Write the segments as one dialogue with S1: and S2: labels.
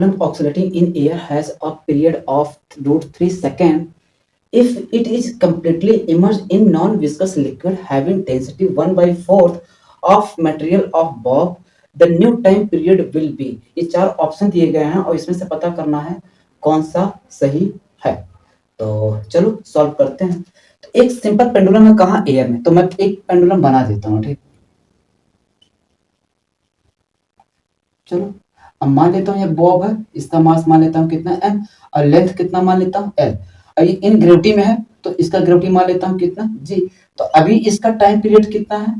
S1: Oscillating in air has a period of root 3 seconds. If it is completely immersed in non-viscous liquid having density 1 by 4th of material of Bob, the new time period will be. ये चार option दिए गए हैं और इसमें से पता करना है कौन सा सही है। तो चलो सॉल्व करते हैं। तो एक सिंपल पेंडुलम है कहाँ, एयर में, तो मैं एक पेंडुलम बना देता हूँ। ठीक, चलो अब मान लेता हूँ ये बॉब है, इसका मास मान लेता हूँ कितना m और लेंथ कितना मान लेता हूँ l। अब ये इन ग्रेविटी में है तो इसका ग्रेविटी मान लेता हूँ कितना g। तो अभी इसका टाइम पीरियड कितना है,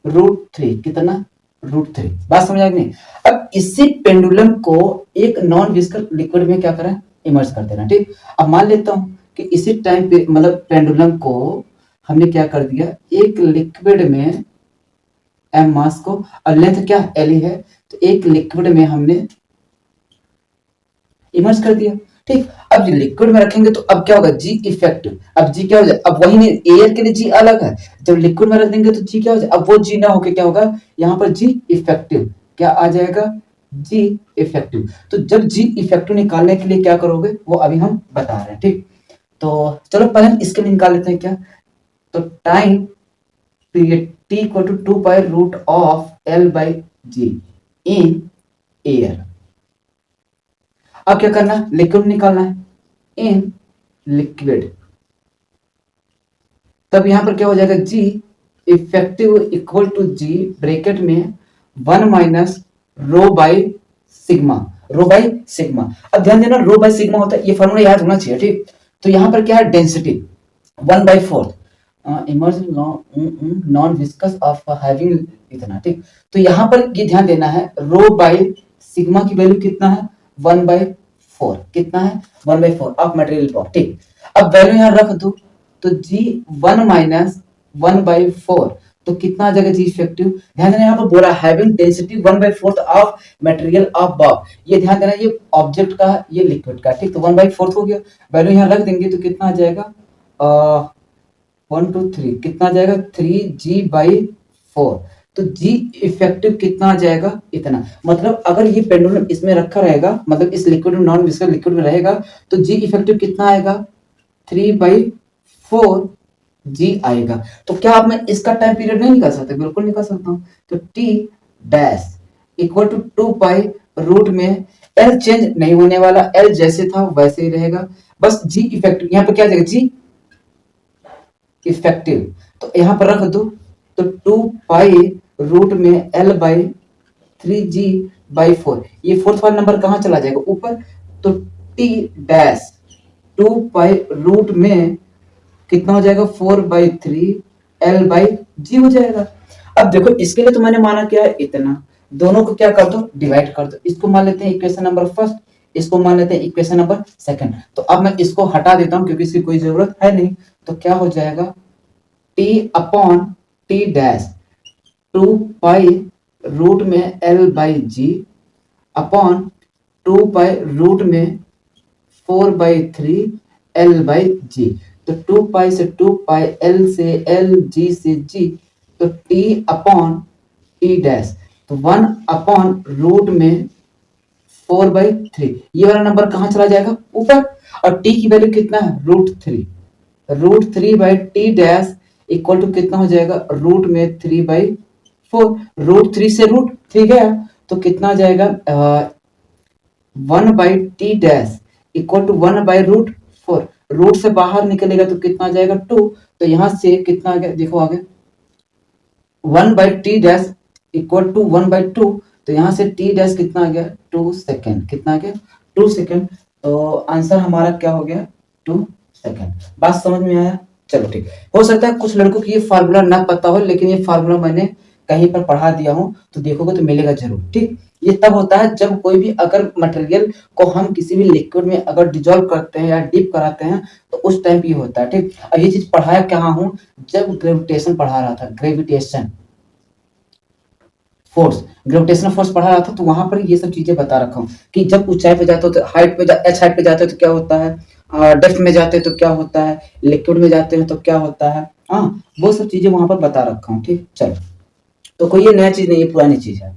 S1: √3। कितना, √3। बात समझ आ गई नहीं। अब इसी पेंडुलम को एक नॉन विस्कस लिक्विड में क्या करें, इमर्स कर देना। ठीक, अब मान लेता हूँ कि इसी टाइम पे मतलब पेंडुलम को हमने क्या कर दिया, एक लिक्विड में m मास को और लेंथ क्या l ही है, तो एक लिक्विड में हमने इमर्स कर दिया। ठीक, अब लिक्विड में रखेंगे तो अब क्या होगा, जी इफेक्टिव। अब जी क्या हो जाए, अब वही नहीं, एयर के लिए जी अलग है, जब लिक्विड में रख देंगे तो जी क्या हो जाए, अब वो जी ना होके क्या होगा, यहाँ पर जी इफेक्टिव क्या आ जाएगा, जी इफेक्टिव। तो जब जी इफेक्टिव निकालने के लिए क्या करोगे वो अभी हम बता रहे हैं। ठीक, तो चलो पहले हम इसके लिए निकाल लेते हैं क्या, तो time period t equal to 2 pi root of l by G in air. अब क्या करना है, लिक्विड निकालना है, इन लिक्विड। तब यहां पर क्या हो जाएगा, g effective equal to g bracket में 1 minus rho by sigma, rho by sigma. अब ध्यान देना, रो बाई सिग्मा होता है, ये फॉर्मूला याद होना चाहिए। ठीक, तो यहां पर क्या है, density 1 by 4 emerge non viscous of having इतना। ठीक, तो यहां पर ये ध्यान देना है, रो बाई सिग्मा की वैल्यू कितना है, 1 बाई 4। कितना है, 1 बाई 4 ऑफ मटेरियल पावर। ठीक, अब वैल्यू यहां रख दो तो जी 1 माइनस 1 बाई 4 तो कितना आ जाएगा, जी इफेक्टिव। ध्यान देना यहाँ पर बोला having density 1 by 4 of material of Bob. ये ध्यान देना, ये ऑब्जेक्ट का, ये लिक्विड का। ठीक, तो 1 बाई 4 हो गया, वैल्यू यहाँ रख देंगे तो कितना आ जाएगा, 1 2 3 कितना आ जाएगा, 3g बाई 4। तो जी इफेक्टिव कितना आ जाएगा, इतना। मतलब अगर ये पेंडुलम इसमें रखा रहेगा, मतलब इस लिक्विड में, नॉन विस्कस लिक्विड में रहेगा, तो जी इफेक्टिव कितना आएगा, 3 बाई 4 जी आएगा। तो क्या आप मैं इसका टाइम पीरियड नहीं निकाल सकते, बिल्कुल निकाल सकता हूँ। तो T dash equal to 2 pi root में एल चेंज नहीं होने वाला, एल जैसे था वैसे ही रहेगा, बस जी इफेक्टिव यहाँ पर क्या जाएगा, जी इफेक्टिव। तो यहां पर रख दो, तो 2 पाई रूट में l बाई 3g बाई 4, ये फोर्थ वाला नंबर कहां चला जाएगा, ऊपर। तो t डैश 2 पाई रूट में कितना हो जाएगा, 4 बाई 3 l बाई g हो जाएगा। अब देखो इसके लिए तो मैंने माना क्या है, इतना। दोनों को क्या कर दो, डिवाइड कर दो। इसको मान लेते हैं इक्वेशन नंबर फर्स्ट, इसको मान लेते हैं इक्वेशन नंबर सेकंड। तो अब मैं इसको हटा देता हूं क्योंकि इसकी कोई जरूरत है नहीं। तो क्या हो जाएगा, t upon T dash 2 pi root में l by G upon 2 pi root में 4 बाई 3 l बाई जी। तो 2 पाई से 2 पाई, l से l, g से g, तो t अपॉन टी डैश, तो 1 अपॉन रूट में 4 बाई 3, ये वाला नंबर कहां चला जाएगा, ऊपर। और t की वैल्यू कितना है, √3 by T dash equal to कितना हो जाएगा, रूट में 3 बाई 4। √3 से √3 गया तो कितना आ जाएगा, 1 by T dash equal to 1 by √4। Root से बाहर निकलेगा तो कितना आ जाएगा, 2। तो यहां से कितना आ गया, देखो आगे, 1 by T dash equal to 1 by 2। तो यहां से टी डैश कितना आ गया, 2 सेकेंड। कितना आ गया, 2 सेकेंड। तो आंसर हमारा क्या हो गया, 2 सेकेंड। बात समझ में आया। चलो ठीक, हो सकता है कुछ लड़कों को ये फार्मूला ना पता हो, लेकिन ये फार्मूला मैंने कहीं पर पढ़ा दिया हूं, तो देखोगे तो मिलेगा जरूर। ठीक, ये तब होता है जब कोई भी अगर मटेरियल को हम किसी भी लिक्विड में अगर डिजोल्व करते हैं या डिप कराते हैं तो उस टाइम पे ये होता है। ठीक, अब ये चीज पढ़ाया कहाँ हूं, जब ग्रेविटेशन पढ़ा रहा था, ग्रेविटेशन फोर्स, ग्रेविटेशनल फोर्स पढ़ा रहा था, तो वहां पर ये सब चीजें बता रखा हूँ कि जब ऊंचाई पे जाते हो तो हाइट पे एच हाइट पे जाते हो तो क्या होता है, डेप्थ में जाते हैं तो क्या होता है, लिक्विड में जाते हैं तो क्या होता है। हाँ, वो सब चीजें वहां पर बता रखा हूँ। ठीक, चलो, तो कोई ये नया चीज नहीं, ये पुरानी चीज है।